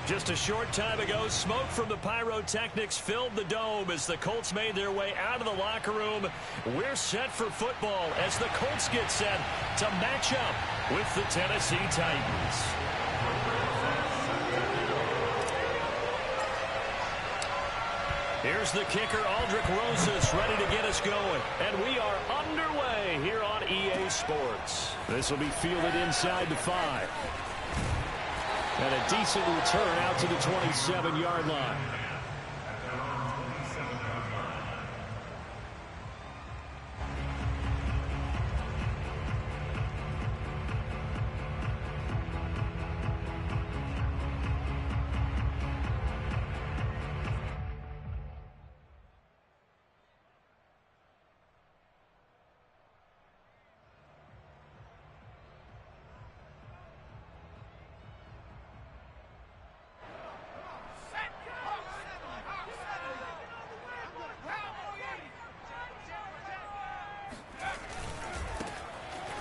Just a short time ago, smoke from the pyrotechnics filled the dome as the Colts made their way out of the locker room. We're set for football as the Colts get set to match up with the Tennessee Titans. Here's the kicker, Aldrich Rosas, ready to get us going. And we are underway here on EA Sports. This will be fielded inside the 5. And a decent return out to the 27-yard line.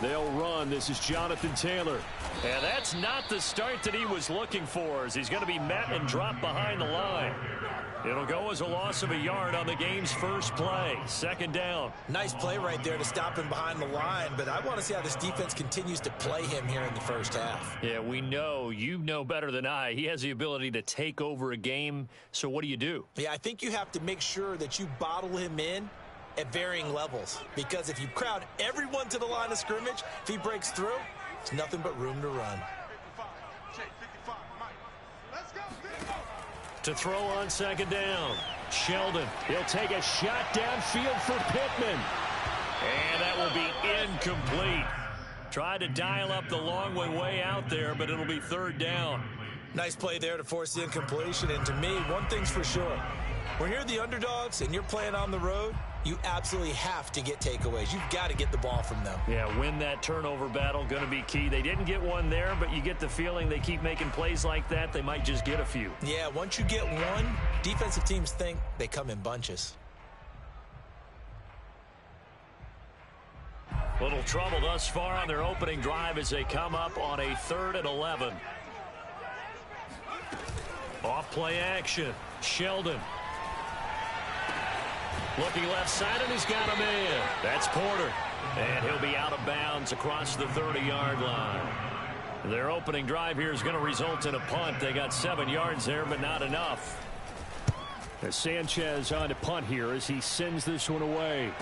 They'll run. This is Jonathan Taylor. And that's not the start that he was looking for, as he's going to be met and dropped behind the line. It'll go as a loss of a yard on the game's first play. Second down. Nice play right there to stop him behind the line, but I want to see how this defense continues to play him here in the first half. Yeah, we know. You know better than I. He has the ability to take over a game, so what do? Yeah, I think you have to make sure that you bottle him in at varying levels, because if you crowd everyone to the line of scrimmage, if he breaks through, it's nothing but room to run. To throw on second down, Sheldon. He'll take a shot downfield for Pittman. And that will be incomplete. Tried to dial up the long way out there, but it'll be third down. Nice play there to force the incompletion. And to me, one thing's for sure. When you're the underdogs and you're playing on the road, you absolutely have to get takeaways. You've got to get the ball from them. Yeah, win that turnover battle, going to be key. They didn't get one there, but you get the feeling they keep making plays like that, they might just get a few. Yeah, once you get one, defensive teams think they come in bunches. Little trouble thus far on their opening drive as they come up on a 3rd and 11. Off play action. Sheldon. Looking left side, and he's got him in. That's Porter. And he'll be out of bounds across the 30-yard line. Their opening drive here is going to result in a punt. They got 7 yards there, but not enough. As Sanchez on to punt here as he sends this one away.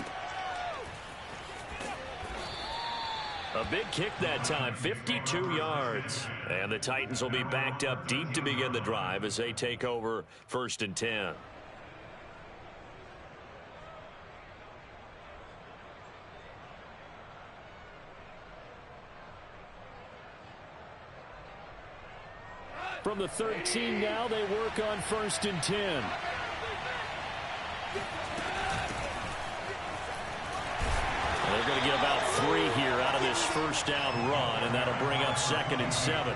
A big kick that time, 52 yards. And the Titans will be backed up deep to begin the drive as they take over 1st and 10. From the 13 now, they work on 1st and 10. They're going to get about 3 here out of this first down run, and that'll bring up 2nd and 7.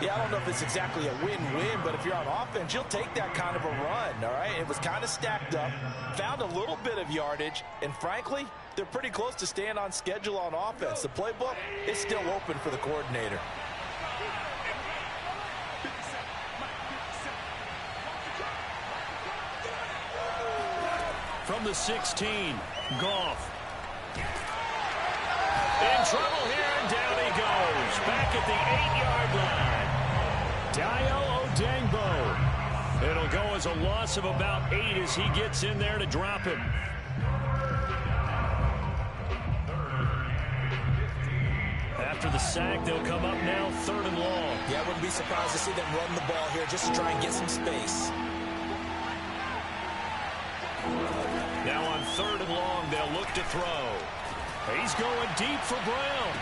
Yeah, I don't know if it's exactly a win-win, but if you're on offense, you'll take that kind of a run, all right? It was kind of stacked up, found a little bit of yardage, and frankly, they're pretty close to staying on schedule on offense. The playbook is still open for the coordinator. From the 16, Goff. In trouble here, and down he goes. Back at the 8-yard line. Dio Odangbo. It'll go as a loss of about 8 as he gets in there to drop him. After the sack, they'll come up now 3rd and long. Yeah, I wouldn't be surprised to see them run the ball here just to try and get some space. Now on 3rd and long, they'll look to throw. He's going deep for Brown.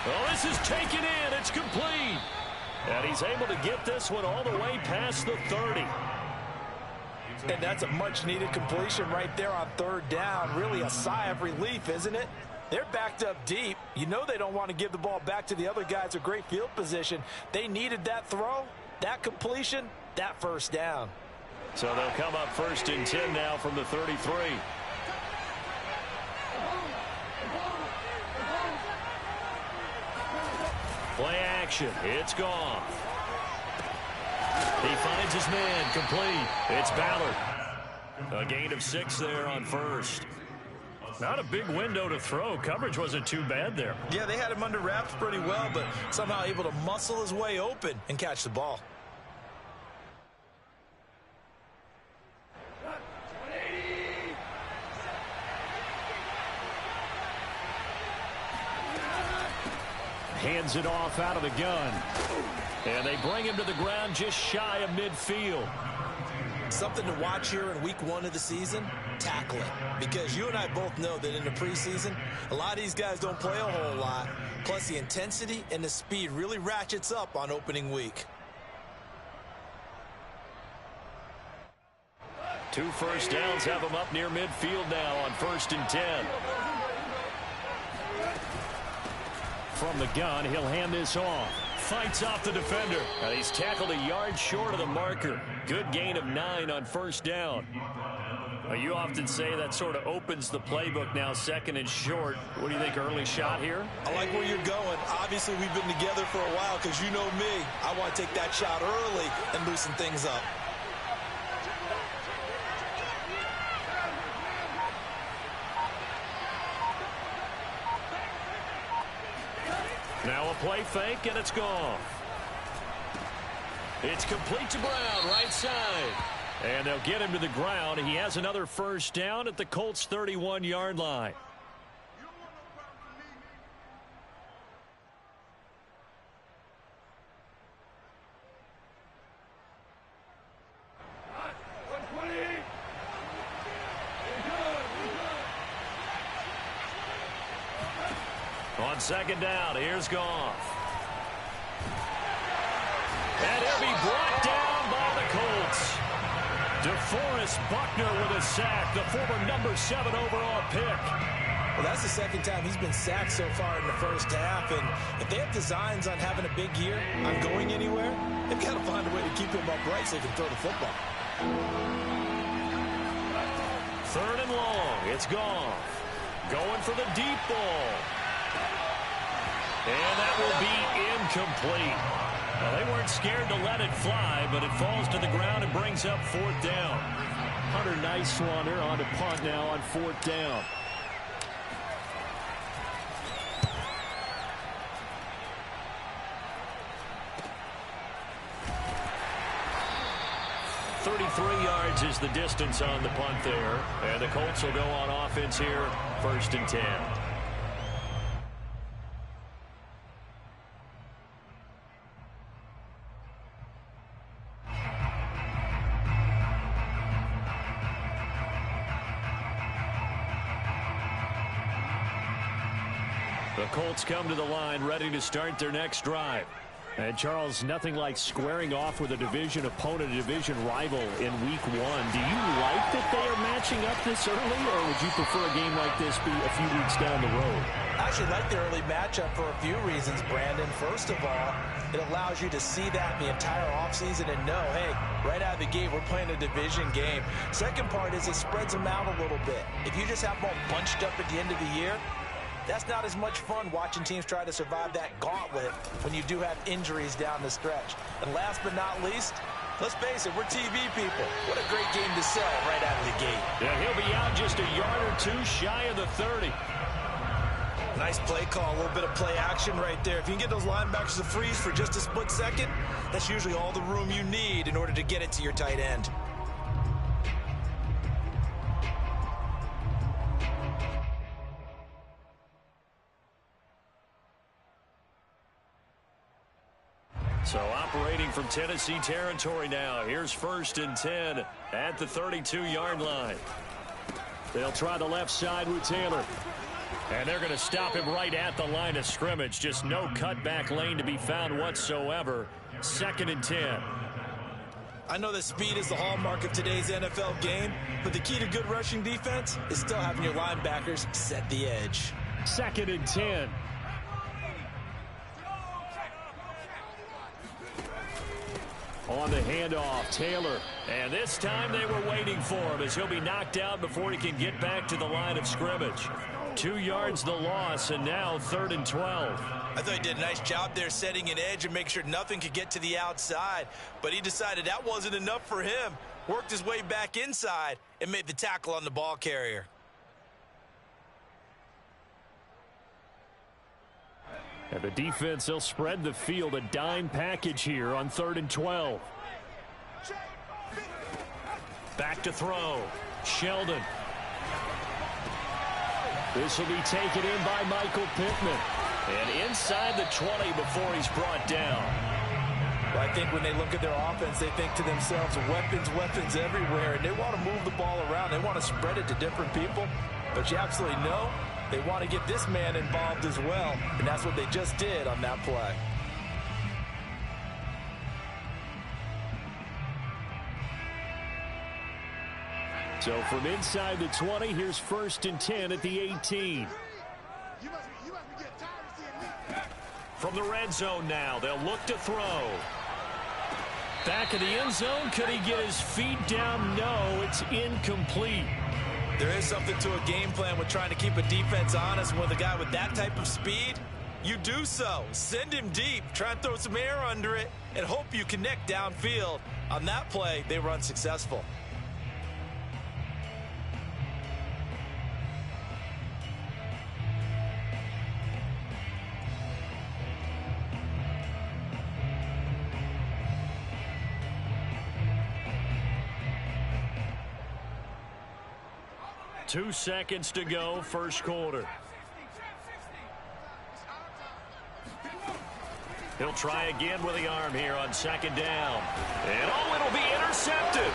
Well, this is taken in. It's complete. And he's able to get this one all the way past the 30. And that's a much-needed completion right there on 3rd down. Really a sigh of relief, isn't it? They're backed up deep. You know they don't want to give the ball back to the other guys. A great field position. They needed that throw, that completion, that first down. So they'll come up 1st and 10 now from the 33. Play action. It's gone. He finds his man, complete. It's Ballard. A gain of 6 there on first. Not a big window to throw. Coverage wasn't too bad there. Yeah, they had him under wraps pretty well, but somehow able to muscle his way open and catch the ball. Hands it off out of the gun. And they bring him to the ground just shy of midfield. Something to watch here in week 1 of the season, tackling. Because you and I both know that in the preseason, a lot of these guys don't play a whole lot. Plus the intensity and the speed really ratchets up on opening week. 2 first downs have him up near midfield now on 1st and 10. From the gun, he'll hand this off. Fights off the defender. And he's tackled a yard short of the marker. Good gain of 9 on 1st down. You often say that sort of opens the playbook now, 2nd and short. What do you think, early shot here? I like where you're going. Obviously, we've been together for a while because you know me. I want to take that shot early and loosen things up. Now a play fake, and it's gone. It's complete to Brown, right side. And they'll get him to the ground. He has another 1st down at the Colts' 31-yard line. On 2nd down, here's Goff. And he'll be brought down by the Colts. DeForest Buckner with a sack, the former number 7 overall pick. Well, that's the 2nd time he's been sacked so far in the 1st half. And if they have designs on having a big year, on going anywhere, they've got to find a way to keep him upright so he can throw the football. 3rd and long, it's Goff. Going for the deep ball. And that will be incomplete. Well, they weren't scared to let it fly, but it falls to the ground and brings up 4th down. Hunter Nice-Swanner on to punt now on 4th down. .33 yards is the distance on the punt there. And the Colts will go on offense here, 1st and 10. The Colts come to the line ready to start their next drive. And, Charles, nothing like squaring off with a division opponent, a division rival in week 1. Do you like that they are matching up this early, or would you prefer a game like this be a few weeks down the road? I actually like the early matchup for a few reasons, Brandon. First of all, it allows you to see that the entire offseason and know, hey, right out of the gate, we're playing a division game. Second part is it spreads them out a little bit. If you just have them all bunched up at the end of the year, that's not as much fun watching teams try to survive that gauntlet when you do have injuries down the stretch. And last but not least, let's face it, we're TV people. What a great game to sell right out of the gate. Yeah, he'll be out just a yard or 2 shy of the 30. Nice play call, a little bit of play action right there. If you can get those linebackers to freeze for just a split second, that's usually all the room you need in order to get it to your tight end. So operating from Tennessee territory now. Here's 1st and 10 at the 32-yard line. They'll try the left side with Taylor. And they're going to stop him right at the line of scrimmage. Just no cutback lane to be found whatsoever. 2nd and 10. I know that speed is the hallmark of today's NFL game, but the key to good rushing defense is still having your linebackers set the edge. 2nd and 10. On the handoff, Taylor. And this time they were waiting for him as he'll be knocked out before he can get back to the line of scrimmage. 2 yards the loss, and now 3rd and 12. I thought he did a nice job there setting an edge and make sure nothing could get to the outside. But he decided that wasn't enough for him. Worked his way back inside and made the tackle on the ball carrier. And the defense, they'll spread the field, a dime package here on 3rd and 12. Back to throw. Sheldon. This will be taken in by Michael Pittman. And inside the 20 before he's brought down. Well, I think when they look at their offense, they think to themselves, weapons everywhere. And they want to move the ball around. They want to spread it to different people. But you absolutely know they want to get this man involved as well. And that's what they just did on that play. So from inside the 20, here's 1st and 10 at the 18. From the red zone now, they'll look to throw. Back of the end zone, could he get his feet down? No, it's incomplete. There is something to a game plan with trying to keep a defense honest. With a guy with that type of speed, you do so. Send him deep, try and throw some air under it, and hope you connect downfield. On that play, they were unsuccessful. Two seconds to go, first quarter. He'll try again with the arm here on 2nd down. And oh, it'll be intercepted.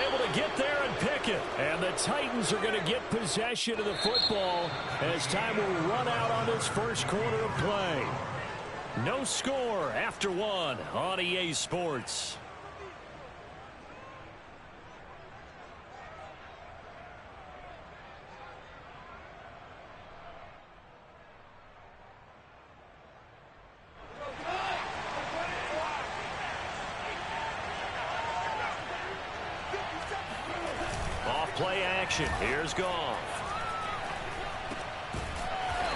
Able to get there and pick it. And the Titans are going to get possession of the football as time will run out on this first quarter of play. No score after 1 on EA Sports. Play action. Here's Goff.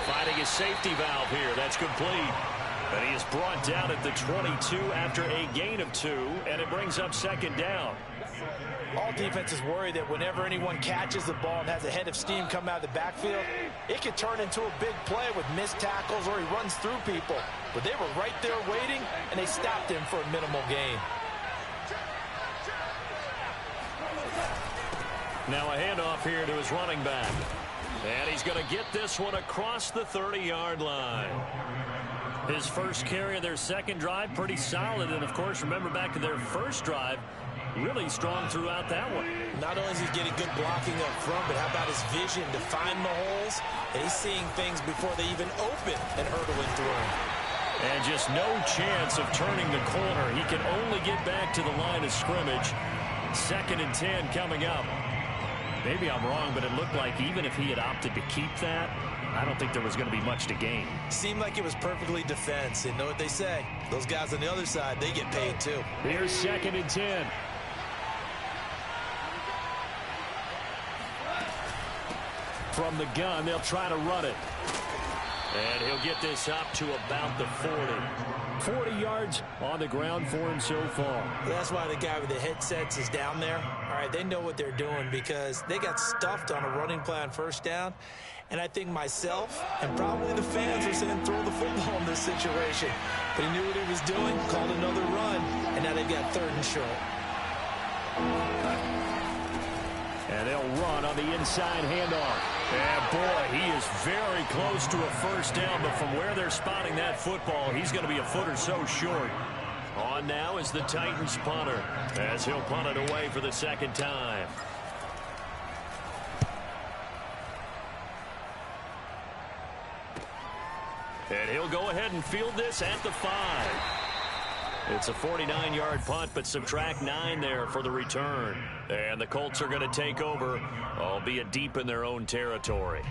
Finding his safety valve here. That's complete. And he is brought down at the 22 after a gain of 2, and it brings up 2nd down. All defenses worry that whenever anyone catches the ball and has a head of steam come out of the backfield, it can turn into a big play with missed tackles or he runs through people. But they were right there waiting, and they stopped him for a minimal gain. Now a handoff here to his running back. And he's going to get this one across the 30-yard line. His first carry of their second drive, pretty solid. And, of course, remember back to their first drive, really strong throughout that one. Not only is he getting good blocking up front, but how about his vision to find the holes? And he's seeing things before they even open and hurdling through them. And just no chance of turning the corner. He can only get back to the line of scrimmage. 2nd and 10 coming up. Maybe I'm wrong, but it looked like even if he had opted to keep that, I don't think there was going to be much to gain. Seemed like it was perfectly defense. And know what they say? Those guys on the other side, they get paid too. Here's 2nd and 10. From the gun, they'll try to run it. And he'll get this up to about the 40. 40 yards on the ground for him so far. That's why the guy with the headsets is down there. All right, they know what they're doing because they got stuffed on a running play on 1st down. And I think myself and probably the fans are saying throw the football in this situation. But he knew what he was doing, called another run, and now they've got 3rd and short. And they'll run on the inside handoff. And, boy, he is very close to a 1st down, but from where they're spotting that football, he's going to be a foot or so short. On now is the Titans punter as he'll punt it away for the 2nd time. And he'll go ahead and field this at the 5. It's a 49-yard punt, but subtract 9 there for the return. And the Colts are going to take over, albeit deep in their own territory.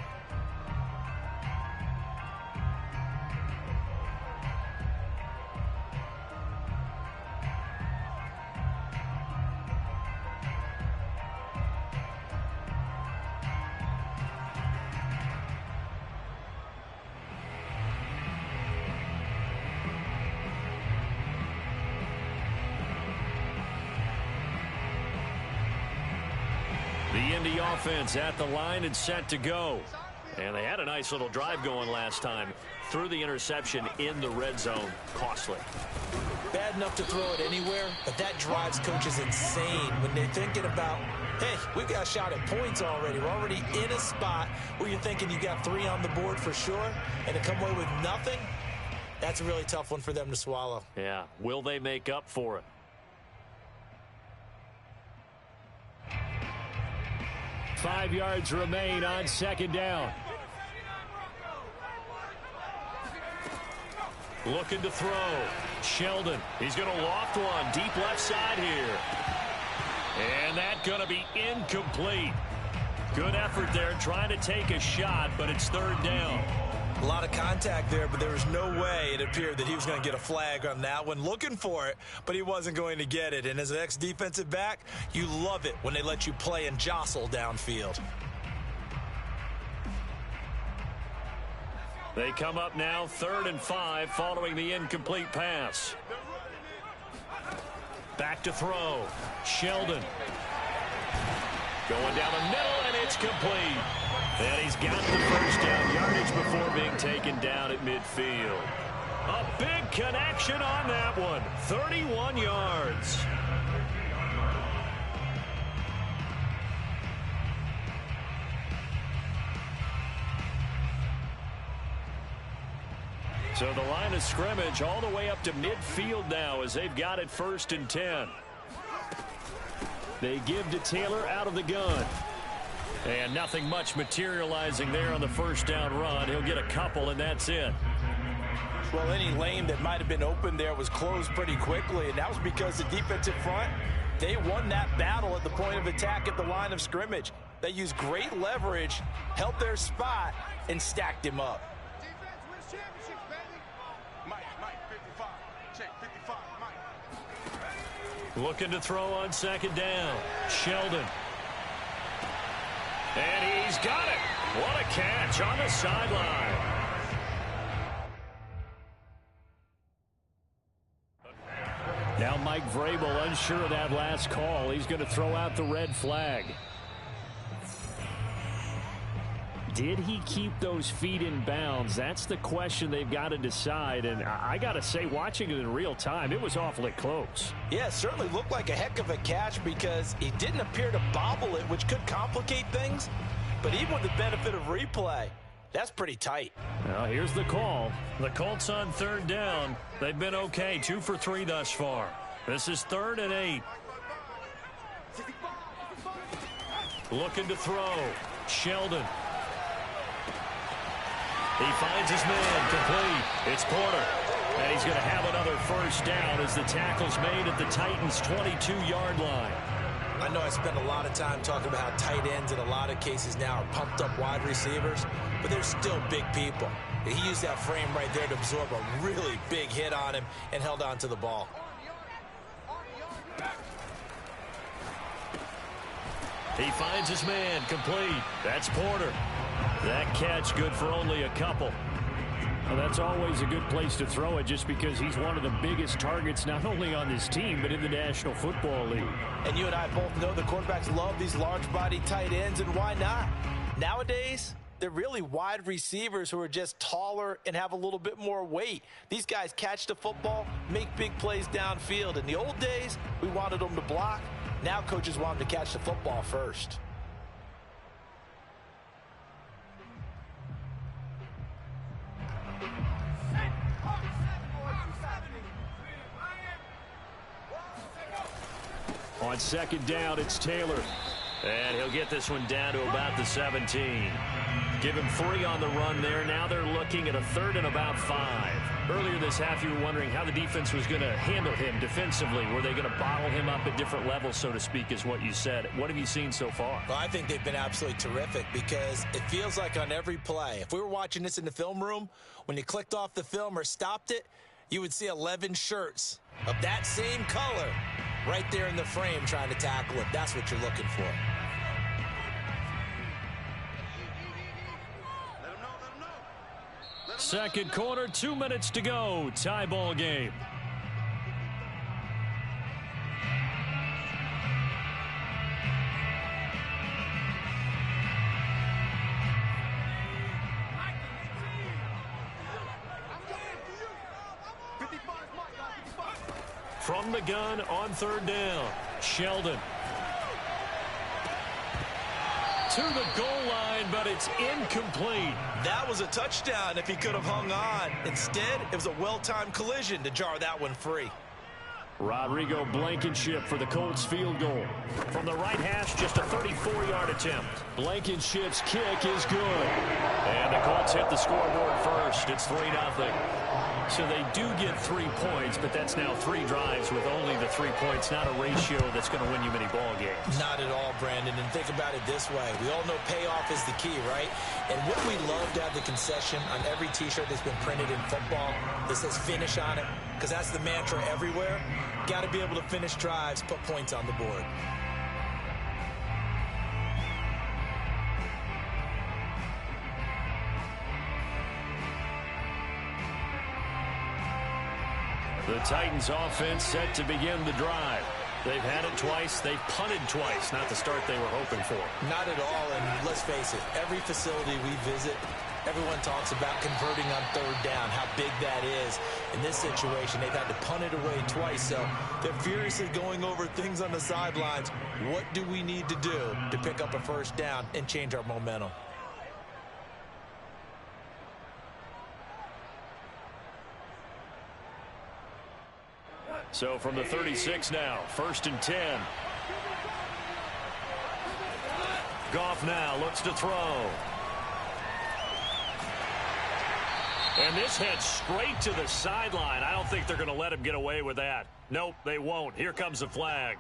the offense at the line and set to go. And they had a nice little drive going last time. Threw the interception in the red zone. Costly. Bad enough to throw it anywhere, but that drives coaches insane when they're thinking about, hey, we've got a shot at points already. We're already in a spot where you're thinking you got 3 on the board for sure, and to come away with nothing, that's a really tough one for them to swallow. Yeah, will they make up for it? Five yards remain on second down. Looking to throw. Sheldon. He's going to loft one. Deep left side here. And that's going to be incomplete. Good effort there trying to take a shot, but it's third down. A lot of contact there, but there was no way it appeared that he was going to get a flag on that one. Looking for it, but he wasn't going to get it. And as an ex-defensive back, you love it when they let you play and jostle downfield. They come up now 3rd and 5 following the incomplete pass. Back to throw. Sheldon. Going down the middle, and it's complete. And he's got the first down yardage before being taken down at midfield. A big connection on that one. 31 yards. So the line of scrimmage all the way up to midfield now as they've got it 1st and 10. They give to Taylor out of the gun. And nothing much materializing there on the first down run. He'll get a couple, and that's it. Well, any lane that might have been open there was closed pretty quickly, and that was because the defensive front, they won that battle at the point of attack at the line of scrimmage. They used great leverage, held their spot, and stacked him up. Looking to throw on second down. Sheldon. And he's got it. What a catch on the sideline. Now Mike Vrabel unsure of that last call. He's going to throw out the red flag. Did he keep those feet in bounds? That's the question they've got to decide. And I got to say, watching it in real time, it was awfully close. Yeah, it certainly looked like a heck of a catch because he didn't appear to bobble it, which could complicate things. But even with the benefit of replay, that's pretty tight. Now, here's the call. The Colts on 3rd down. They've been okay, 2 for 3 thus far. This is 3rd and 8. Looking to throw. Sheldon. He finds his man complete. It's Porter. And he's going to have another first down as the tackle's made at the Titans' 22-yard line. I know I spend a lot of time talking about how tight ends in a lot of cases now are pumped up wide receivers, but they're still big people. He used that frame right there to absorb a really big hit on him and held on to the ball. He finds his man complete. That's Porter. That catch good for only a couple. Well, that's always a good place to throw it just because he's one of the biggest targets not only on this team but in the National Football League. And you and I both know the quarterbacks love these large-body tight ends, and why not? Nowadays, they're really wide receivers who are just taller and have a little bit more weight. These guys catch the football, make big plays downfield. In the old days, we wanted them to block. Now coaches want them to catch the football first. On second down, it's Taylor. And he'll get this one down to about the 17. Give him 3 on the run there. Now they're looking at a 3rd and about 5. Earlier this half, you were wondering how the defense was going to handle him defensively. Were they going to bottle him up at different levels, so to speak, is what you said. What have you seen so far? Well, I think they've been absolutely terrific because it feels like on every play, if we were watching this in the film room, when you clicked off the film or stopped it, you would see 11 shirts of that same color right there in the frame trying to tackle him. That's what you're looking for. Second quarter, 2 minutes to go. Tie ball game. From the gun on third down, Sheldon. To the goal line, but it's incomplete. That was a touchdown if he could have hung on. Instead, it was a well-timed collision to jar that one free. Rodrigo Blankenship for the Colts field goal. From the right hash, just a 34-yard attempt. Blankenship's kick is good. And the Colts hit the scoreboard first. It's 3-0. So they do get 3 points, but that's now 3 drives with only the 3 points, not a ratio that's going to win you many ball games. Not at all, Brandon. And think about it this way. We all know payoff is the key, right? And what we love to have the concession on every T-shirt that's been printed in football that says finish on it, because that's the mantra everywhere. Got to be able to finish drives, put points on the board. The Titans offense set to begin the drive. They've had it twice. They've punted twice. Not the start they were hoping for. Not at all, and let's face it, every facility we visit, everyone talks about converting on third down, how big that is. In this situation, they've had to punt it away twice, so they're furiously going over things on the sidelines. What do we need to do to pick up a first down and change our momentum? So from the 36 now, 1st and 10. Goff now looks to throw. And this heads straight to the sideline. I don't think they're going to let him get away with that. Nope, they won't. Here comes the flag.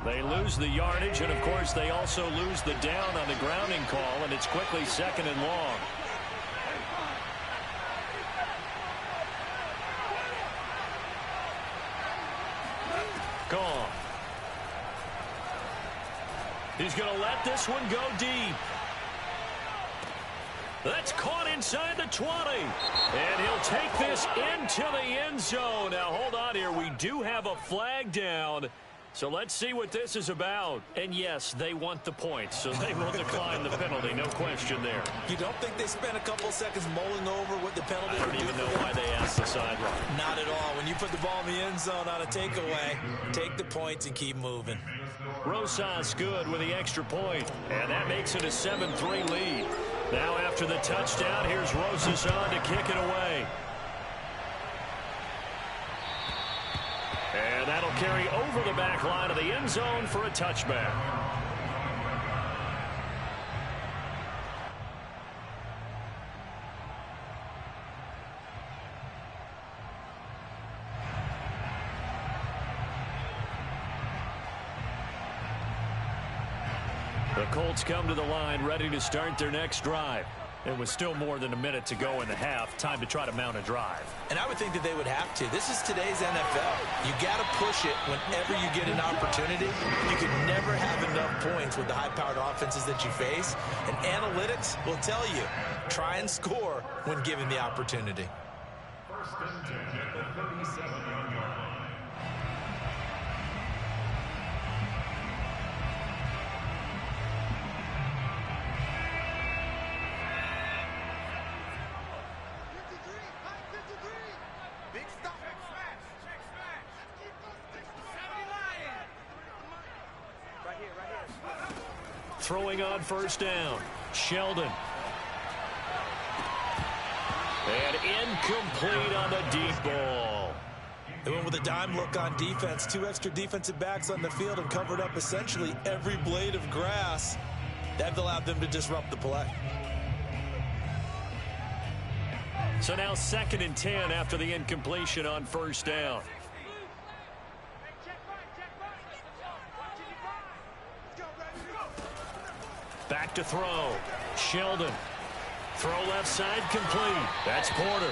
They lose the yardage, and of course they also lose the down on the grounding call, and it's quickly 2nd and long. Gone. He's going to let this one go deep. That's caught inside the 20. And he'll take this into the end zone. Now, hold on here. We do have a flag down. So let's see what this is about. And yes, they want the points, so they will decline the penalty. No question there. You don't think they spent a couple seconds mulling over what the penalty I don't even know why they asked the sideline. Not at all. When you put the ball in the end zone on a takeaway, take the points and keep moving. Rosas good with the extra point, and that makes it a 7-3 lead. Now after the touchdown, here's Rosas on to kick it away. And that'll carry over the back line of the end zone for a touchback. The Colts come to the line ready to start their next drive. It was still more than a minute to go in the half. Time to try to mount a drive. And I would think that they would have to. This is today's NFL. You got to push it whenever you get an opportunity. You can never have enough points with the high-powered offenses that you face. And analytics will tell you, try and score when given the opportunity. First and 10 at the 37-yard line. Throwing on first down, Sheldon. And incomplete on the deep ball. They went with a dime look on defense. 2 extra defensive backs on the field and covered up essentially every blade of grass. That allowed them to disrupt the play. So now 2nd and 10 after the incompletion on first down. Back to throw. Sheldon. Throw left side complete. That's Porter.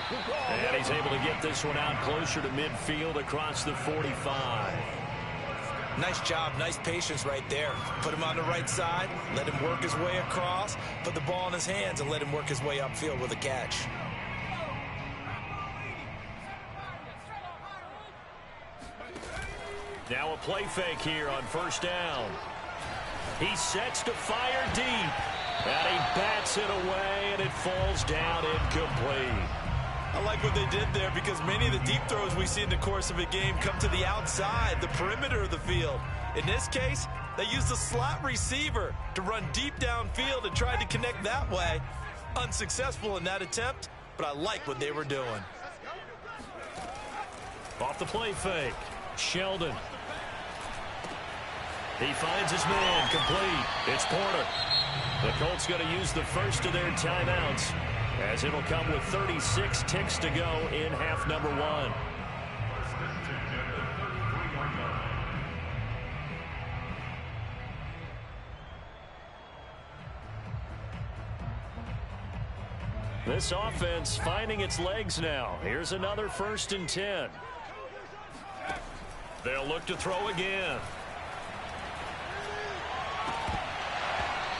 And he's able to get this one out closer to midfield across the 45. Nice job. Nice patience right there. Put him on the right side. Let him work his way across. Put the ball in his hands and let him work his way upfield with a catch. Now a play fake here on first down. He sets to fire deep. And he bats it away, and it falls down incomplete. I like what they did there because many of the deep throws we see in the course of a game come to the outside, the perimeter of the field. In this case, they used the slot receiver to run deep downfield and tried to connect that way. Unsuccessful in that attempt, but I like what they were doing. Off the play fake, Sheldon. He finds his man, complete. It's Porter. The Colts going to use the first of their timeouts, as it'll come with 36 ticks to go in half number one. This offense finding its legs now. Here's another 1st and 10. They'll look to throw again.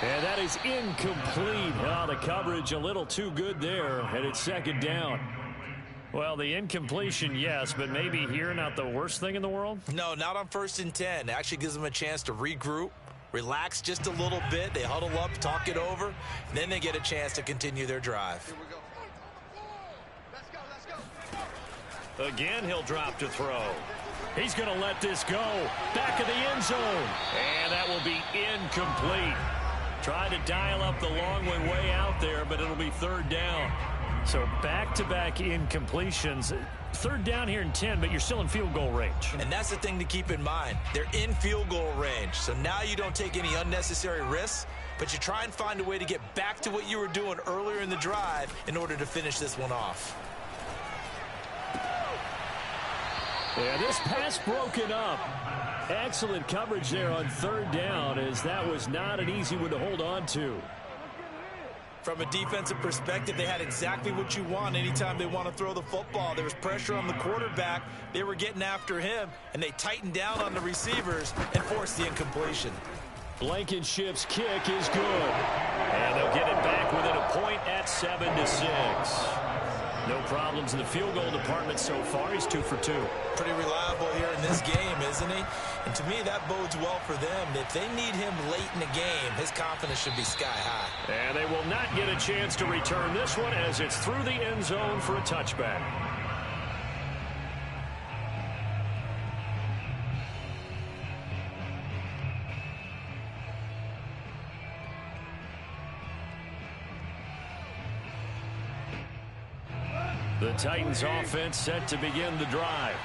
And that is incomplete. Oh, the coverage a little too good there, and it's 2nd down. Well, the incompletion, yes, but maybe here not the worst thing in the world? No, not on 1st and 10. It actually gives them a chance to regroup, relax just a little bit. They huddle up, talk it over, then they get a chance to continue their drive. Again, he'll drop to throw. He's going to let this go. Back of the end zone. And that will be incomplete. Try to dial up the long way out there, but it'll be 3rd down. So back-to-back incompletions. 3rd down here in 10, but you're still in field goal range. And that's the thing to keep in mind. They're in field goal range. So now you don't take any unnecessary risks, but you try and find a way to get back to what you were doing earlier in the drive in order to finish this one off. Yeah, this pass broken up. Excellent coverage there on 3rd down, as that was not an easy one to hold on to. From a defensive perspective, they had exactly what you want anytime they want to throw the football. There was pressure on the quarterback. They were getting after him, and they tightened down on the receivers and forced the incompletion. Blankenship's kick is good. And they'll get it back within a point at 7-6. No problems in the field goal department so far. He's 2 for 2. Pretty reliable here in this game, isn't he? And to me, that bodes well for them. If they need him late in the game, his confidence should be sky high. And they will not get a chance to return this one, as it's through the end zone for a touchback. The Titans offense set to begin the drive.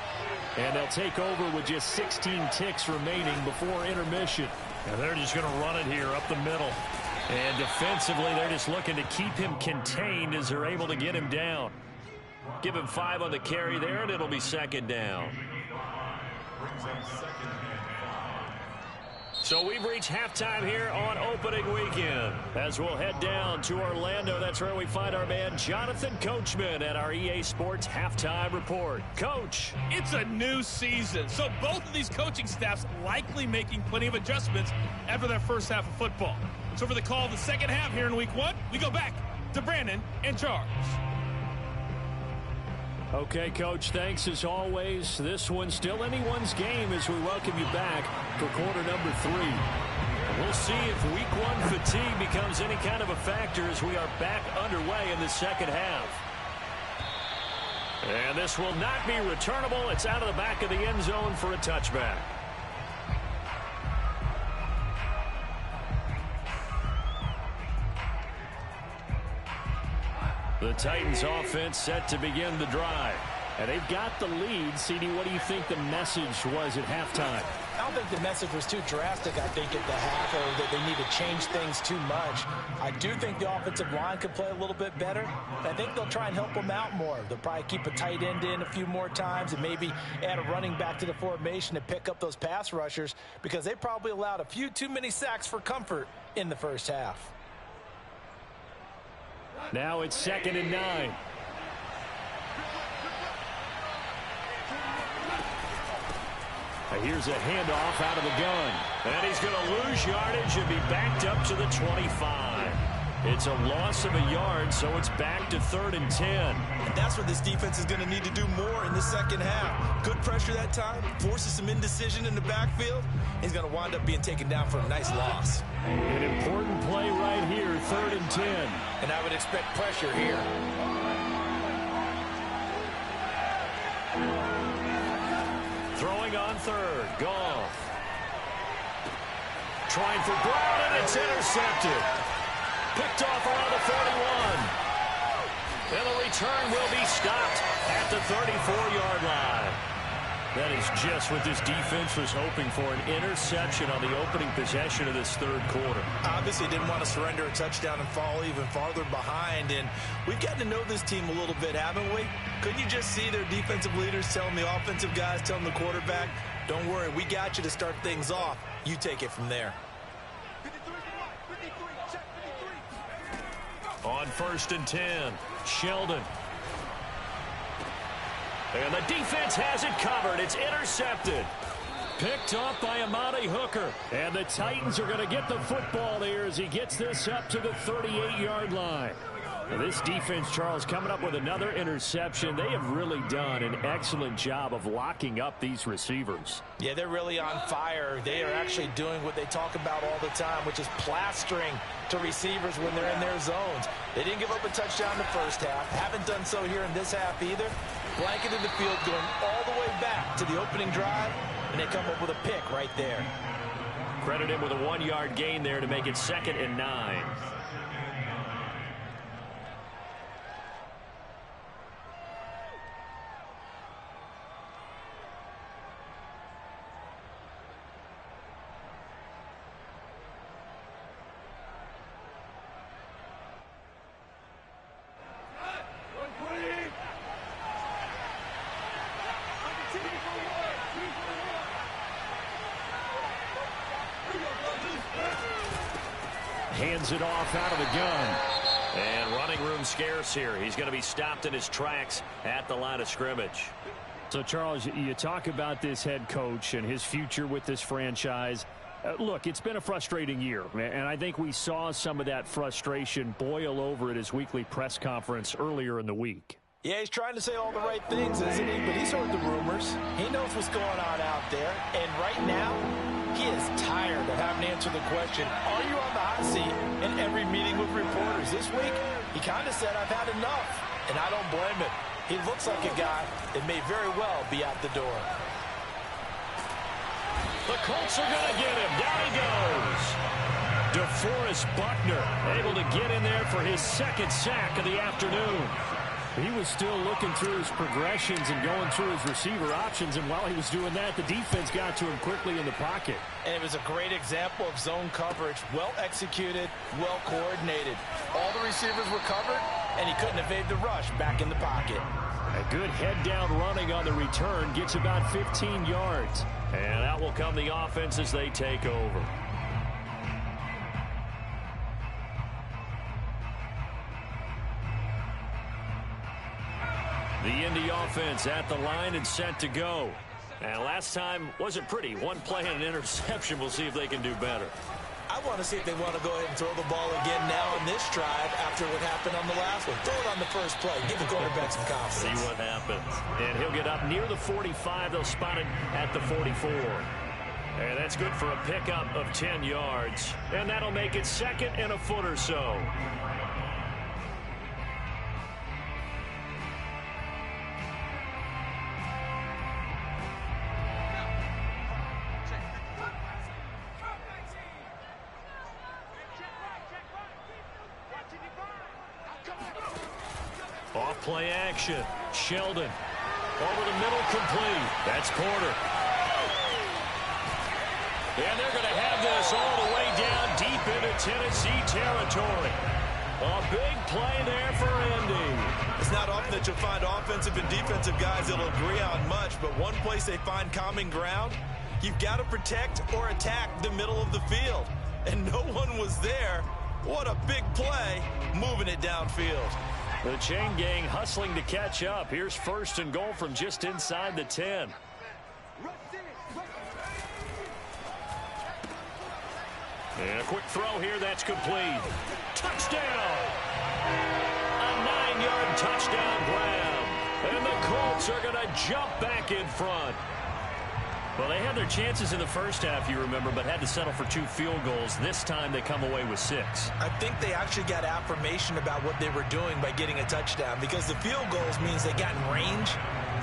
And they'll take over with just 16 ticks remaining before intermission. And they're just going to run it here up the middle. And defensively, they're just looking to keep him contained as they're able to get him down. Give him 5 on the carry there, and it'll be 2nd down. So we've reached halftime here on opening weekend. As we'll head down to Orlando, that's where we find our man Jonathan Coachman at our EA Sports Halftime Report. Coach. It's a new season, so both of these coaching staffs likely making plenty of adjustments after their first half of football. So for the call of the second half here in week 1, we go back to Brandon and Charles. Okay, Coach, thanks as always. This one's still anyone's game as we welcome you back for quarter number 3. We'll see if week 1 fatigue becomes any kind of a factor as we are back underway in the second half. And this will not be returnable. It's out of the back of the end zone for a touchback. The Titans offense set to begin the drive. And they've got the lead. CD, what do you think the message was at halftime? I don't think the message was too drastic, I think, at the half, or that they need to change things too much. I do think the offensive line could play a little bit better. I think they'll try and help them out more. They'll probably keep a tight end in a few more times and maybe add a running back to the formation to pick up those pass rushers, because they probably allowed a few too many sacks for comfort in the first half. Now it's 2nd and 9. Here's a handoff out of the gun. And he's going to lose yardage and be backed up to the 25. It's a loss of a yard, so it's back to 3rd and 10. And that's what this defense is going to need to do more in the second half. Good pressure that time, forces some indecision in the backfield. He's going to wind up being taken down for a nice loss. An important play right here, 3rd and 10. And I would expect pressure here. Throwing on 3rd, Goff. Trying for Brown, and it's intercepted. Picked off around the 41. And the return will be stopped at the 34-yard line. That is just what this defense was hoping for, an interception on the opening possession of this 3rd quarter. Obviously didn't want to surrender a touchdown and fall even farther behind. And we've gotten to know this team a little bit, haven't we? Couldn't you just see their defensive leaders telling the offensive guys, telling the quarterback, don't worry, we got you to start things off. You take it from there. On 1st and 10, Sheldon. And the defense has it covered. It's intercepted. Picked off by Amani Hooker. And the Titans are going to get the football here as he gets this up to the 38-yard line. Now this defense, Charles, coming up with another interception. They have really done an excellent job of locking up these receivers. Yeah, they're really on fire. They are actually doing what they talk about all the time, which is plastering to receivers when they're in their zones. They didn't give up a touchdown in the first half. Haven't done so here in this half either. Blanketed the field going all the way back to the opening drive, and they come up with a pick right there. Credit him with a 1-yard gain there to make it 2nd and 9. Hands it off out of the gun. And running room scarce here. He's going to be stopped in his tracks at the line of scrimmage. So, Charles, you talk about this head coach and his future with this franchise. Look, it's been a frustrating year, and I think we saw some of that frustration boil over at his weekly press conference earlier in the week. Yeah, he's trying to say all the right things, isn't he? But he's heard the rumors. He knows what's going on out there. And right now, he is tired of having to answer the question, are you on the hot seat in every meeting with reporters? This week, he kind of said, I've had enough. And I don't blame him. He looks like a guy that may very well be out the door. The Colts are going to get him. Down he goes. DeForest Buckner able to get in there for his 2nd sack of the afternoon. He was still looking through his progressions and going through his receiver options, and while he was doing that, the defense got to him quickly in the pocket. And it was a great example of zone coverage. Well executed, well coordinated. All the receivers were covered, and he couldn't evade the rush back in the pocket. A good head-down running on the return gets about 15 yards. And out will come the offense as they take over. The Indy offense at the line and set to go. And last time wasn't pretty. One play and an interception. We'll see if they can do better. I want to see if they want to go ahead and throw the ball again now on this drive after what happened on the last one. Throw it on the first play. Give the quarterback some confidence. See what happens. And he'll get up near the 45. They'll spot it at the 44. And that's good for a pickup of 10 yards. And that'll make it 2nd and a foot or so. Off play action. Sheldon. Over the middle, complete. That's Porter. And they're going to have this all the way down deep into Tennessee territory. A big play there for Indy. It's not often that you'll find offensive and defensive guys that'll agree on much, but one place they find common ground, you've got to protect or attack the middle of the field. And no one was there. What a big play, moving it downfield. The chain gang hustling to catch up. Here's 1st and goal from just inside the 10. And a quick throw here, that's complete. Touchdown! A 9-yard touchdown grab. And the Colts are going to jump back in front. Well, they had their chances in the first half, you remember, but had to settle for 2 field goals. This time they come away with 6. I think they actually got affirmation about what they were doing by getting a touchdown, because the field goals means they got in range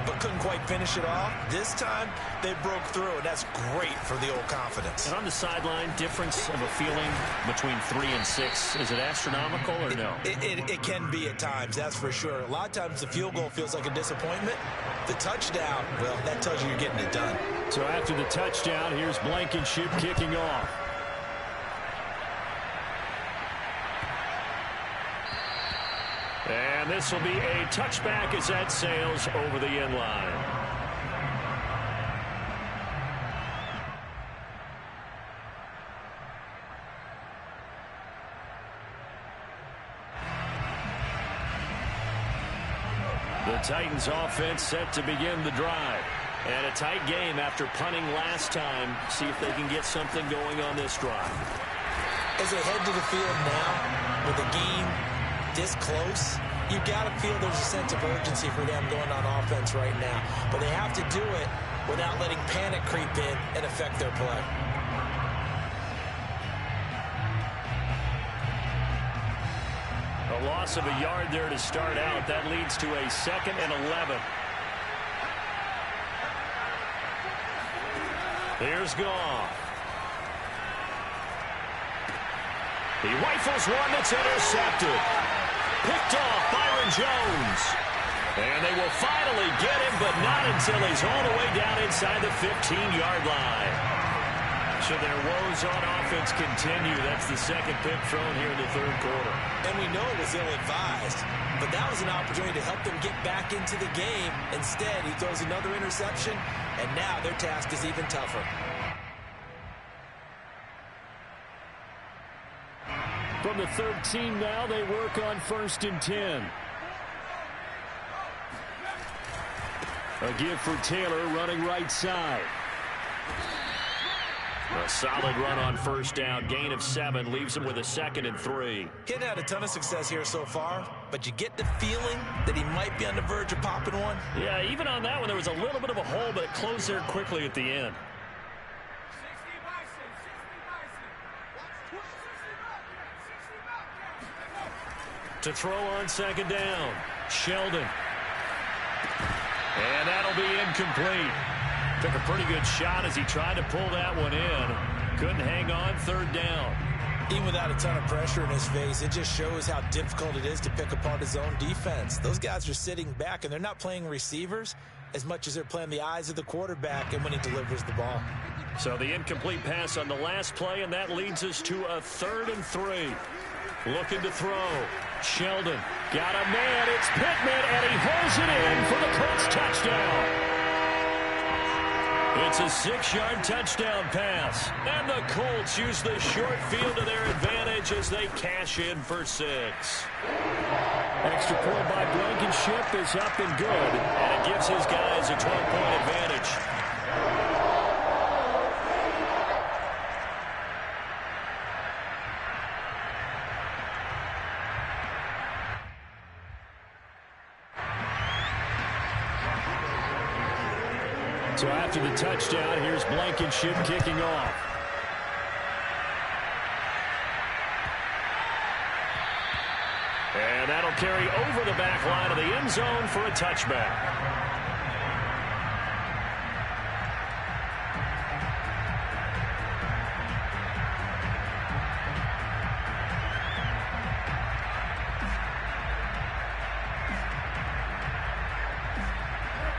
but couldn't quite finish it off. This time they broke through, and that's great for the old confidence. And on the sideline, difference of a feeling between 3 and 6, is it astronomical or no? It can be at times, that's for sure. A lot of times the field goal feels like a disappointment. The touchdown, well, that tells you you're getting it done. So after the touchdown, here's Blankenship kicking off. And this will be a touchback as that sails over the end line. The Titans offense set to begin the drive. And a tight game after punting last time. See if they can get something going on this drive. As they head to the field now, with the game this close, you've got to feel there's a sense of urgency for them going on offense right now. But they have to do it without letting panic creep in and affect their play. A loss of a yard there to start out. That leads to a 2nd and 11. Here's Goff. He rifles one that's intercepted. Picked off Byron Jones. And they will finally get him, but not until he's all the way down inside the 15-yard line. So their woes on offense continue. That's the 2nd pick thrown here in the 3rd quarter. And we know it was ill-advised, but that was an opportunity to help them get back into the game. Instead, he throws another interception, and now their task is even tougher. From the 13 now, they work on 1st and 10. A give for Taylor running right side. A solid run on 1st down. Gain of 7 leaves him with a 2nd and 3. He hadn't had a ton of success here so far, but you get the feeling that he might be on the verge of popping one. Yeah, even on that one, there was a little bit of a hole, but it closed there quickly at the end. To throw on 2nd down, Sheldon. And that'll be incomplete. Took a pretty good shot as he tried to pull that one in. Couldn't hang on 3rd down. Even without a ton of pressure in his face, it just shows how difficult it is to pick apart his own defense. Those guys are sitting back, and they're not playing receivers as much as they're playing the eyes of the quarterback and when he delivers the ball. So the incomplete pass on the last play, and that leads us to a 3rd and 3. Looking to throw. Sheldon got a man. It's Pittman, and he holds it in for the Colts touchdown. It's a 6-yard touchdown pass. And the Colts use the short field to their advantage as they cash in for 6. Extra point by Blankenship is up and good. And it gives his guys a 12-point advantage. So after the touchdown, here's Blankenship kicking off. And that'll carry over the back line of the end zone for a touchback.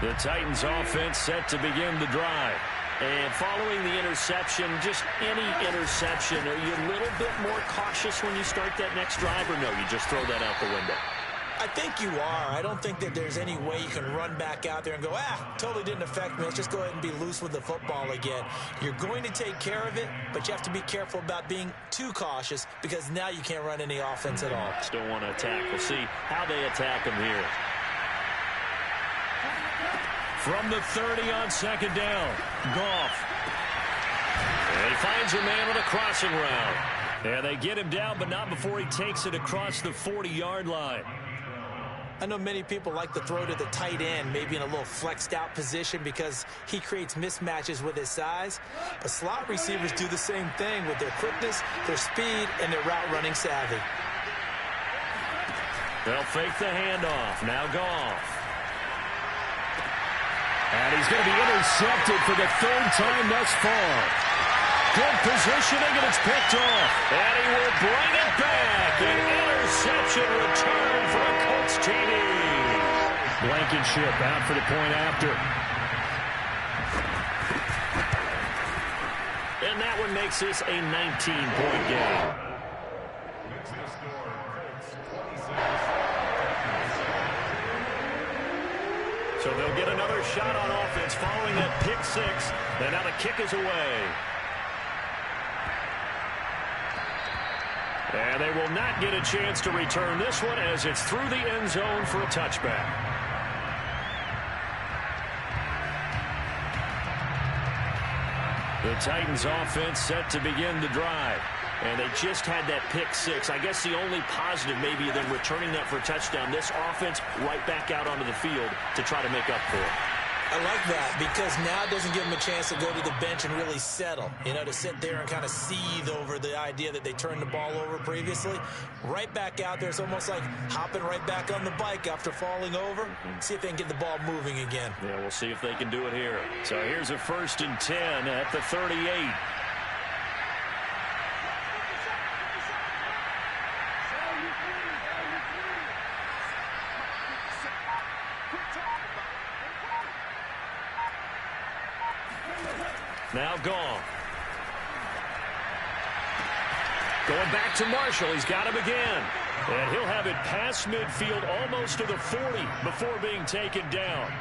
The Titans offense set to begin the drive. And following the interception, just any interception, are you a little bit more cautious when you start that next drive, or no, you just throw that out the window? I think you are. I don't think that there's any way you can run back out there and go, totally didn't affect me. Let's just go ahead and be loose with the football again. You're going to take care of it, but you have to be careful about being too cautious because now you can't run any offense at all. Just don't want to attack. We'll see how they attack him here. From the 30 on 2nd down, Goff. And he finds a man with a crossing route. And they get him down, but not before he takes it across the 40-yard line. I know many people like to throw to the tight end, maybe in a little flexed out position because he creates mismatches with his size. But slot receivers do the same thing with their quickness, their speed, and their route running savvy. They'll fake the handoff. Now Goff. And he's going to be intercepted for the third time thus far. Good positioning, and it's picked off. And he will bring it back. An interception return for a Colts TD. Blankenship out for the point after. And that one makes this a 19-point game. So they'll get another shot on offense following that pick six. And now the kick is away. And they will not get a chance to return this one as it's through the end zone for a touchback. The Titans offense set to begin the drive. And they just had that pick six. I guess the only positive maybe than returning that for a touchdown. This offense right back out onto the field to try to make up for it. I like that because now it doesn't give them a chance to go to the bench and really settle. You know, to sit there and kind of seethe over the idea that they turned the ball over previously. Right back out there. It's almost like hopping right back on the bike after falling over. See if they can get the ball moving again. Yeah, we'll see if they can do it here. So here's a 1st and 10 at the 38. Now Goff. Going back to Marshall. He's got him again. And he'll have it past midfield almost to the 40 before being taken down.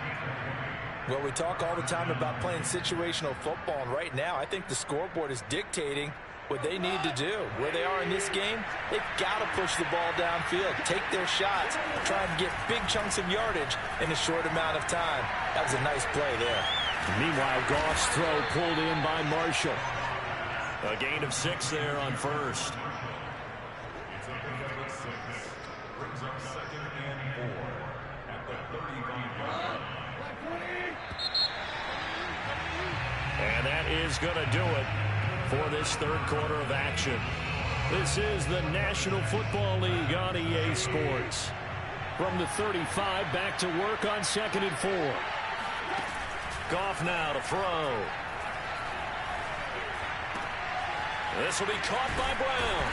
Well, we talk all the time about playing situational football. And right now, I think the scoreboard is dictating what they need to do. Where they are in this game, they've got to push the ball downfield, take their shots, try and get big chunks of yardage in a short amount of time. That was a nice play there. Meanwhile, Goff's throw pulled in by Marshall. A gain of 6 there on first. It's a pickup of 6. Brings up 2nd and 4 at the 35-yard line. And that is going to do it for this third quarter of action. This is the National Football League on EA Sports. From the 35, back to work on 2nd and 4. Goff now to throw. This will be caught by Brown.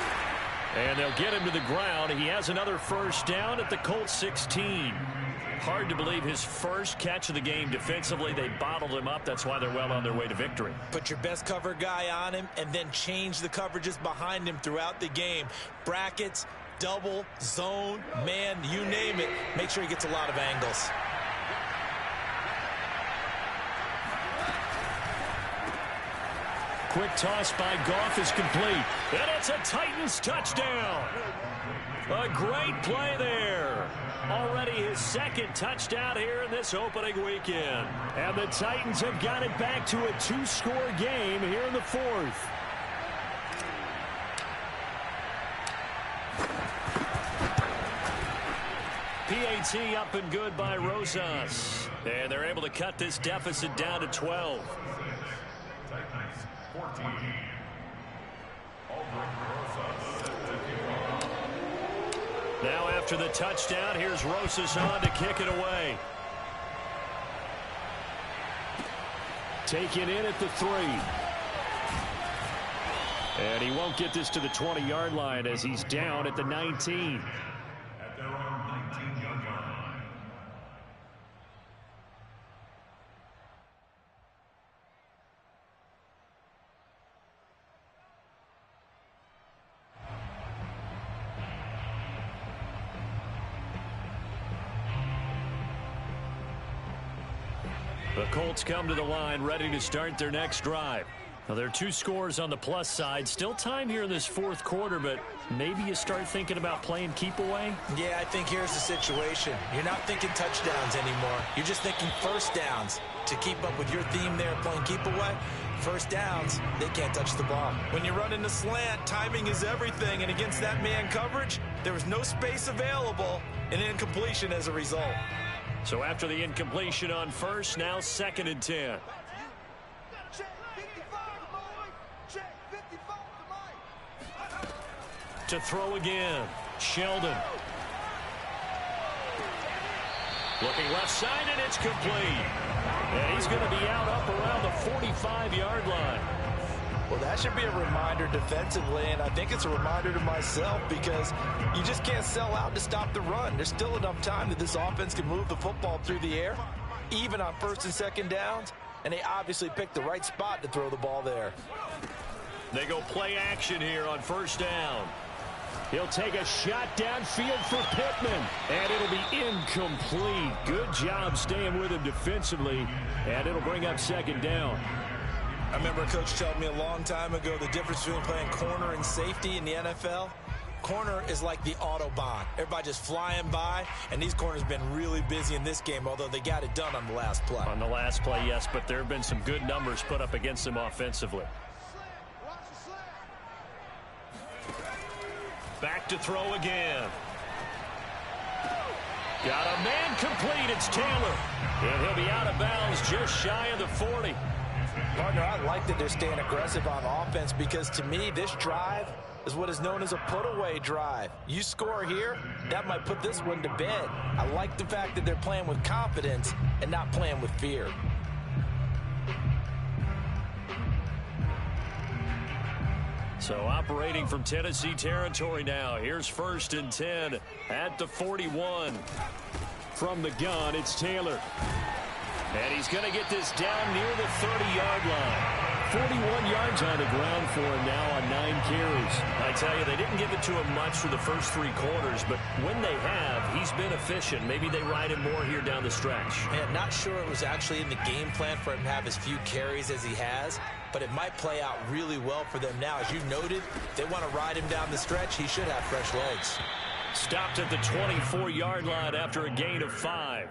And they'll get him to the ground. He has another first down at the Colts 16. Hard to believe his first catch of the game defensively. They bottled him up. That's why they're well on their way to victory. Put your best cover guy on him and then change the coverages behind him throughout the game. Brackets, double, zone, man, you name it. Make sure he gets a lot of angles. Quick toss by Goff is complete. And it's a Titans touchdown. A great play there. Already his 2nd touchdown here in this opening weekend. And the Titans have got it back to a 2-score game here in the 4th. PAT up and good by Rosas. And they're able to cut this deficit down to 12. Titans 14. Now after the touchdown, here's Rosas on to kick it away. Taken in at the 3. And he won't get this to the 20-yard line as he's down at the 19. At their own 19-yard line. The Colts come to the line ready to start their next drive. Now, there are 2 scores on the plus side. Still time here in this 4th quarter, but maybe you start thinking about playing keep away? Yeah, I think here's the situation. You're not thinking touchdowns anymore. You're just thinking first downs. to keep up with your theme there playing keep away, first downs, they can't touch the ball. When you run in the slant, timing is everything, and against that man coverage, there was no space available, and incompletion as a result. So after the incompletion on first, now 2nd and 10. To throw again, Sheldon. Looking left side, and it's complete. And he's going to be out up around the 45-yard line. Well, that should be a reminder defensively, and I think it's a reminder to myself because you just can't sell out to stop the run. There's still enough time that this offense can move the football through the air, even on 1st and 2nd downs, and they obviously picked the right spot to throw the ball there. They go play action here on 1st down. He'll take a shot downfield for Pittman, and it'll be incomplete. Good job staying with him defensively, and it'll bring up 2nd down. I remember a coach told me a long time ago the difference between playing corner and safety in the NFL. Corner is like the Autobahn. Everybody just flying by, and these corners have been really busy in this game, although they got it done on the last play. On the last play, yes, but there have been some good numbers put up against them offensively. Back to throw again. Got a man complete. It's Taylor. And he'll be out of bounds just shy of the 40. Partner, I like that they're staying aggressive on offense because to me, this drive is what is known as a put-away drive. You score here, that might put this one to bed. I like the fact that they're playing with confidence and not playing with fear. So operating from Tennessee territory now. Here's 1st and 10 at the 41. From the gun, it's Taylor. And he's going to get this down near the 30-yard line. 41 yards on the ground for him now on 9 carries. I tell you, they didn't give it to him much for the first 3 quarters, but when they have, he's been efficient. Maybe they ride him more here down the stretch. Man, not sure it was actually in the game plan for him to have as few carries as he has, but it might play out really well for them now. As you noted, if they want to ride him down the stretch, he should have fresh legs. Stopped at the 24-yard line after a gain of 5.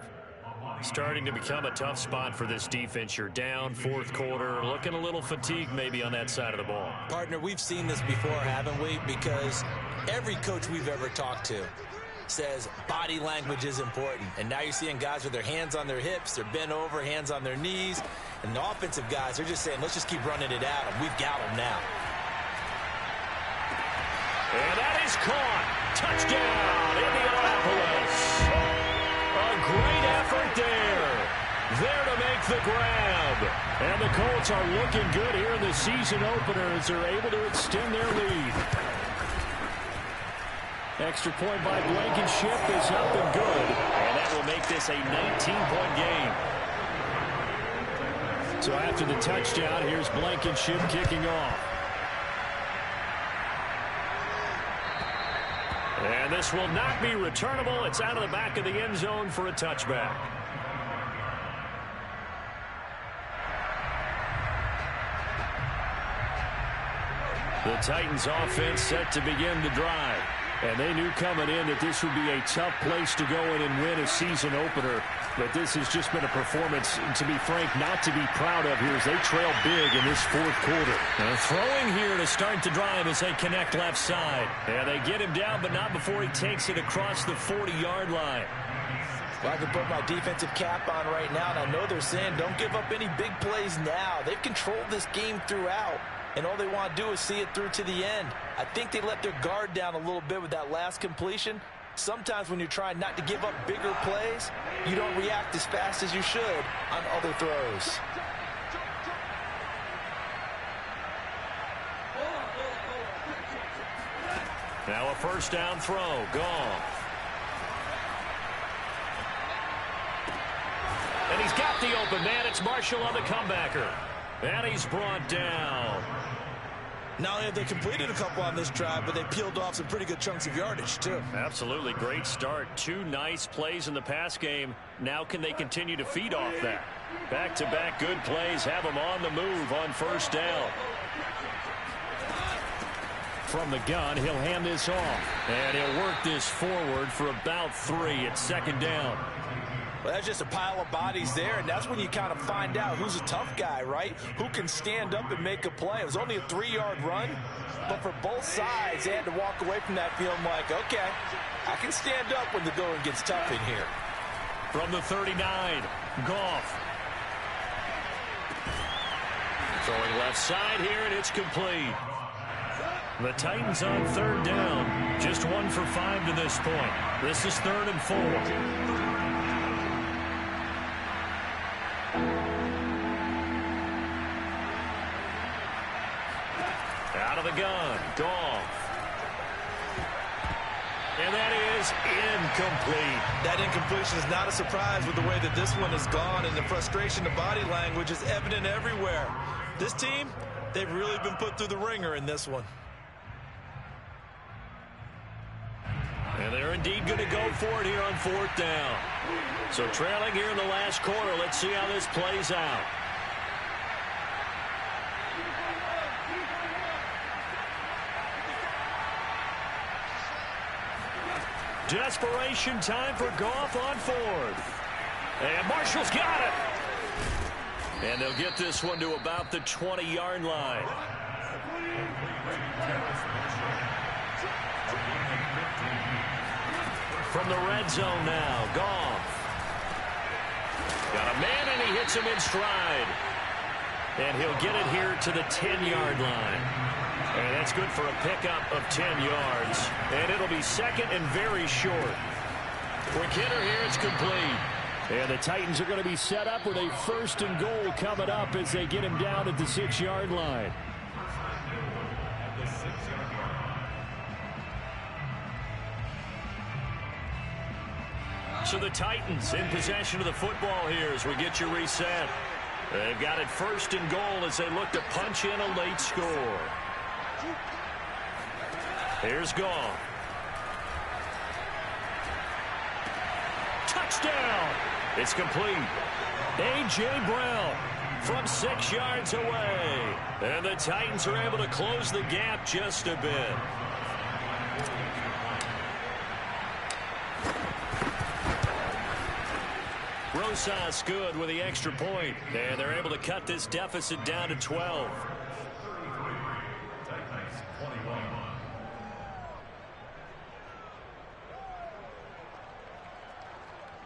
Starting to become a tough spot for this defense. You're down 4th quarter, looking a little fatigued maybe on that side of the ball. Partner, we've seen this before, haven't we? Because every coach we've ever talked to says body language is important. And now you're seeing guys with their hands on their hips, they're bent over, hands on their knees. And the offensive guys are just saying, let's just keep running it at them. We've got them now. And that is caught. Touchdown, Indianapolis. A great effort there. There to make the grab. And the Colts are looking good here in the season opener as they're able to extend their lead. Extra point by Blankenship is up and good. And that will make this a 19-point game. So after the touchdown, here's Blankenship kicking off. And this will not be returnable. It's out of the back of the end zone for a touchback. The Titans offense set to begin the drive. And they knew coming in that this would be a tough place to go in and win a season opener. But this has just been a performance, to be frank, not to be proud of here as they trail big in this 4th quarter. And throwing here to start the drive as they connect left side. And they get him down, but not before he takes it across the 40-yard line. Well, I can put my defensive cap on right now, and I know they're saying don't give up any big plays now. They've controlled this game throughout. And all they want to do is see it through to the end. I think they let their guard down a little bit with that last completion. Sometimes when you're trying not to give up bigger plays, you don't react as fast as you should on other throws. Now a 1st down throw. Gone. And he's got the open man. It's Marshall on the comebacker. And he's brought down. Not only have they completed a couple on this drive, but they peeled off some pretty good chunks of yardage, too. Absolutely. Great start. 2 nice plays in the pass game. Now can they continue to feed off that? Back-to-back good plays have them on the move on 1st down. From the gun, he'll hand this off. And he'll work this forward for about 3 at 2nd down. Well, that's just a pile of bodies there, and that's when you kind of find out who's a tough guy, right? Who can stand up and make a play. It was only a 3-yard run, but for both sides, they had to walk away from that feeling like, okay, I can stand up when the going gets tough in here. From the 39, Goff. Throwing left side here, and it's complete. The Titans on 3rd down. Just 1 for 5 to this point. This is 3rd and 4. Out of the gun, Goff. And that is incomplete. That incompletion is not a surprise with the way that this one has gone, and the frustration, the body language is evident everywhere. This team, they've really been put through the ringer in this one. And they're indeed going to go for it here on 4th down. So trailing here in the last quarter, let's see how this plays out. Desperation time for Goff on 4th. And Marshall's got it. And they'll get this one to about the 20-yard line. From the red zone now, Goff. Got a man, and he hits him in stride. And he'll get it here to the 10-yard line. And that's good for a pickup of 10 yards. And it'll be 2nd and very short. Quick hitter here, it's complete. And the Titans are going to be set up with a 1st and goal coming up as they get him down at the 6-yard line. So the Titans in possession of the football here as we get you reset. They've got it 1st and goal as they look to punch in a late score. Here's Goff. Touchdown! It's complete. A.J. Brown from 6 yards away. And the Titans are able to close the gap just a bit. Rosas good with the extra point. And they're able to cut this deficit down to 12.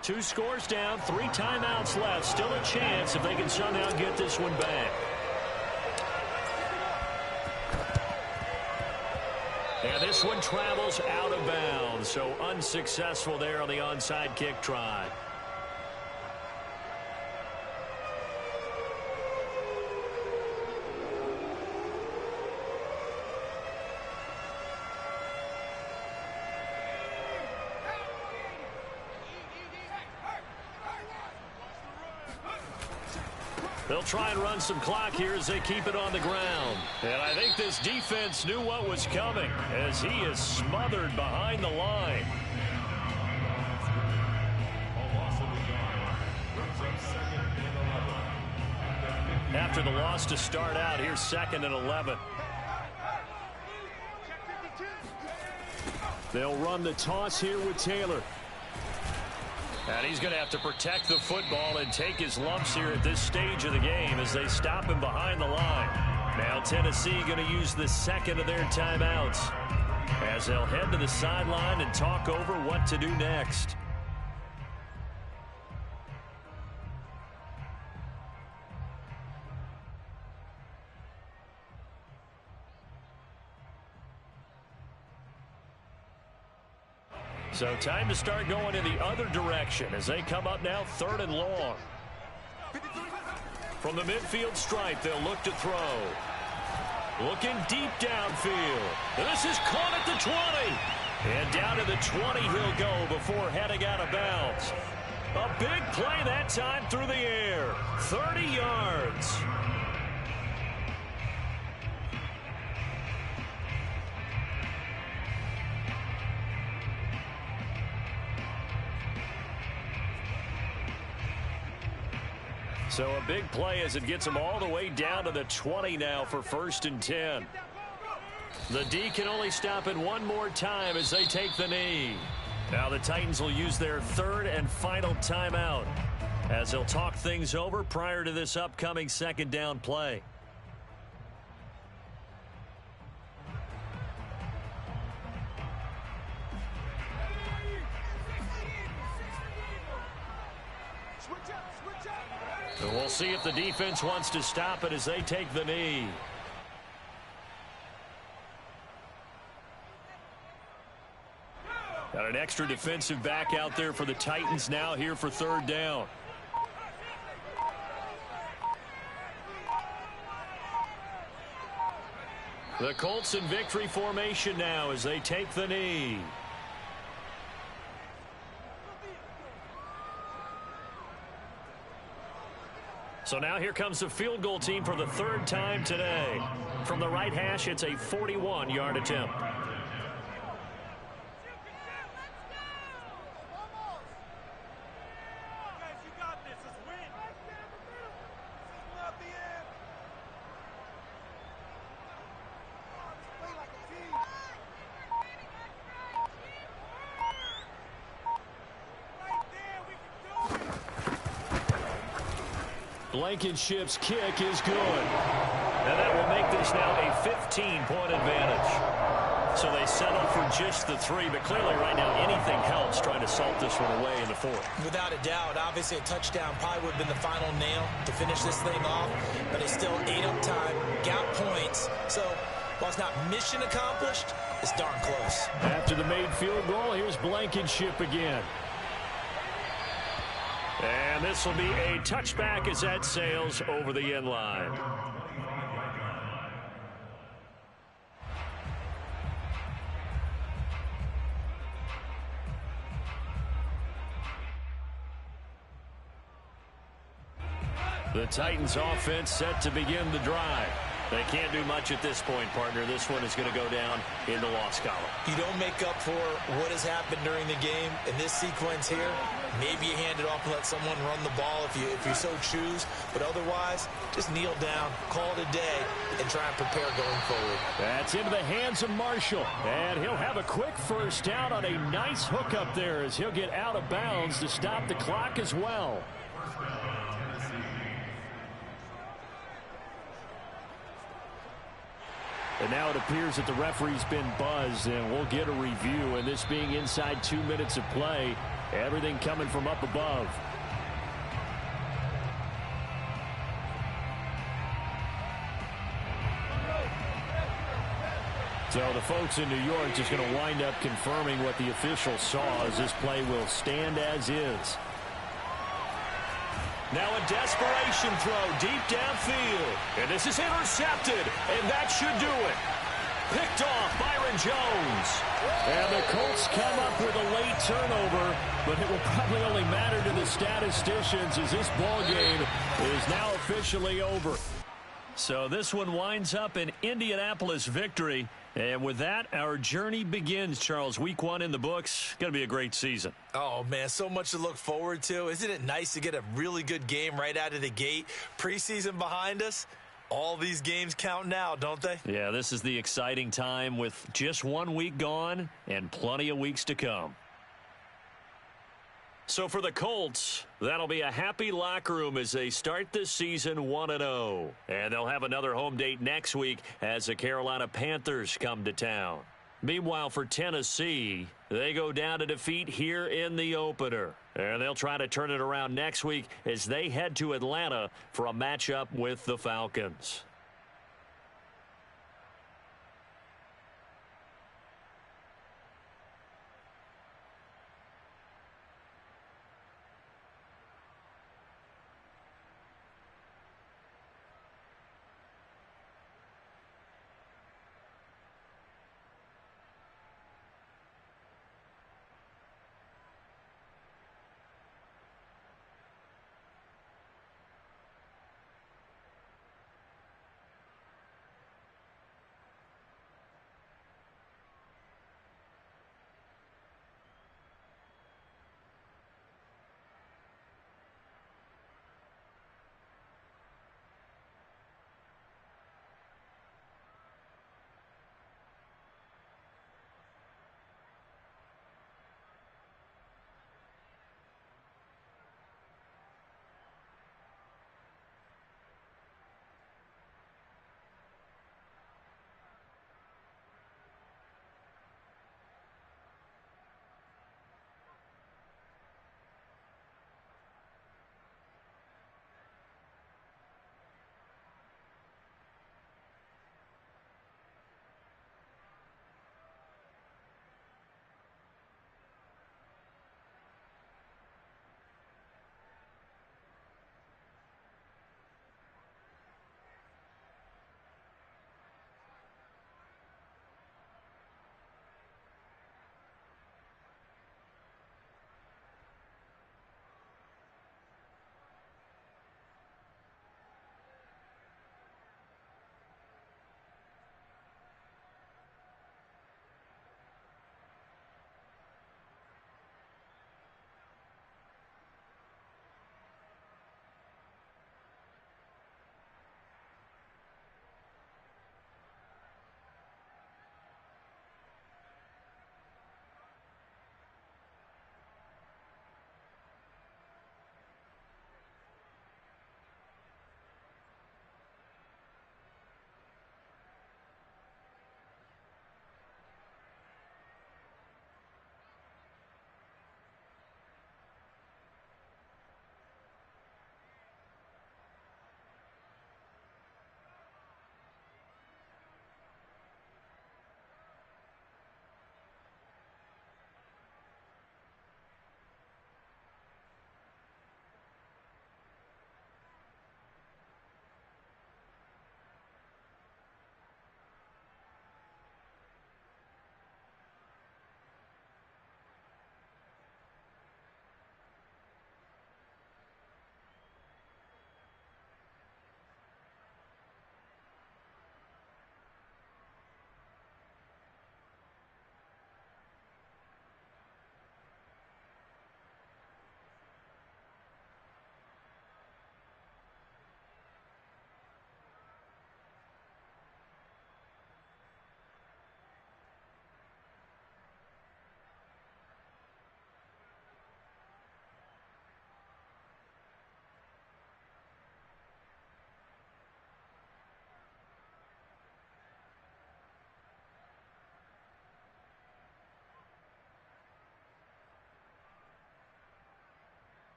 Two scores down, 3 timeouts left. Still a chance if they can somehow get this one back. And this one travels out of bounds, so unsuccessful there on the onside kick try. They'll try and run some clock here as they keep it on the ground. And I think this defense knew what was coming as he is smothered behind the line. After the loss to start out, here's 2nd and 11. They'll run the toss here with Taylor. And he's going to have to protect the football and take his lumps here at this stage of the game as they stop him behind the line. Now Tennessee going to use the 2nd of their timeouts as they'll head to the sideline and talk over what to do next. So time to start going in the other direction as they come up now 3rd and long. From the midfield stripe, they'll look to throw. Looking deep downfield. This is caught at the 20. And down to the 20 he'll go before heading out of bounds. A big play that time through the air. 30 yards. So a big play as it gets them all the way down to the 20 now for 1st and 10. The D can only stop it one more time as they take the knee. Now the Titans will use their third and final timeout as they'll talk things over prior to this upcoming second down play. And we'll see if the defense wants to stop it as they take the knee. Got an extra defensive back out there for the Titans now here for third down. The Colts in victory formation now as they take the knee. So now here comes the field goal team for the third time today. From the right hash, it's a 41-yard attempt. Blankenship's kick is good. And that will make this now a 15-point advantage. So they settle for just the 3, but clearly right now anything helps trying to salt this one away in the 4th. Without a doubt, obviously a touchdown probably would have been the final nail to finish this thing off, but it's still ate up time, got points. So while it's not mission accomplished, it's darn close. After the made field goal, here's Blankenship again. And this will be a touchback as that sails over the end line. The Titans offense set to begin the drive. They can't do much at this point, partner. This one is going to go down in the loss column. You don't make up for what has happened during the game in this sequence here. Maybe you hand it off and let someone run the ball if you so choose. But otherwise, just kneel down, call it a day, and try and prepare going forward. That's into the hands of Marshall. And he'll have a quick first down on a nice hook up there as he'll get out of bounds to stop the clock as well. And now it appears that the referee's been buzzed, and we'll get a review. And this being inside 2 minutes of play, everything coming from up above. So the folks in New York just going to wind up confirming what the official saw as this play will stand as is. Now a desperation throw deep downfield. And this is intercepted. And that should do it. Picked off Byron Jones. And the Colts come up with a late turnover. But it will probably only matter to the statisticians as this ball game is now officially over. So this one winds up an Indianapolis victory. And with that, our journey begins, Charles. Week 1 in the books. Going to be a great season. Oh, man, so much to look forward to. Isn't it nice to get a really good game right out of the gate? Preseason behind us. All these games count now, don't they? Yeah, this is the exciting time with just 1 week gone and plenty of weeks to come. So for the Colts, that'll be a happy locker room as they start this season 1-0. And they'll have another home date next week as the Carolina Panthers come to town. Meanwhile, for Tennessee, they go down to defeat here in the opener. And they'll try to turn it around next week as they head to Atlanta for a matchup with the Falcons.